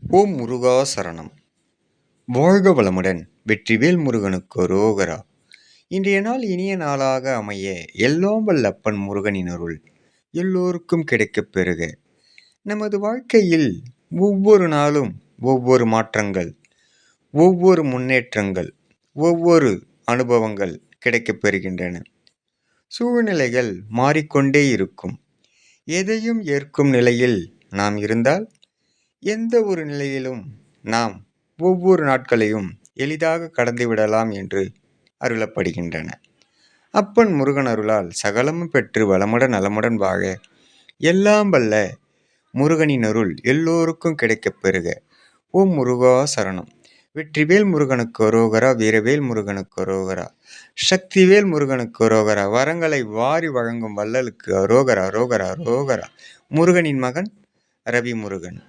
ஓம் முருகா சரணம். வாழ்க வளமுடன். வெற்றிவேல் முருகனுக்கு அரோகரா. இன்றைய நாள் இனிய நாளாக அமைய எல்லாம் வல்ல அப்பன் முருகனின் அருள் எல்லோருக்கும் கிடைக்கப் பெறுக. நமது வாழ்க்கையில் ஒவ்வொரு நாளும் ஒவ்வொரு மாற்றங்கள், ஒவ்வொரு முன்னேற்றங்கள், ஒவ்வொரு அனுபவங்கள் கிடைக்கப் பெறுகின்றன. சூழ்நிலைகள் மாறிக்கொண்டே இருக்கும். எதையும் ஏற்கும் நிலையில் நாம் இருந்தால் எந்த ஒரு நிலையிலும் நாம் ஒவ்வொரு நாட்களையும் எளிதாக கடந்து விடலாம் என்று அருளப்படுகின்றன. அப்பன் முருகன் அருளால் சகலமும் பெற்று வளமுடன் நலமுடன் வாழ எல்லாம் வல்ல முருகனின் அருள் எல்லோருக்கும் கிடைக்கப் பெறுக. ஓம் முருகா சரணம். வெற்றிவேல் முருகனுக்கு அரோகரா. வீரவேல் முருகனுக்கு அரோகரா. சக்திவேல் முருகனுக்கு அரோகரா. வரங்களை வாரி வழங்கும் வள்ளலுக்கு அரோகரா அரோகரா அரோகரா. முருகனின் மகன் ரவி முருகன்.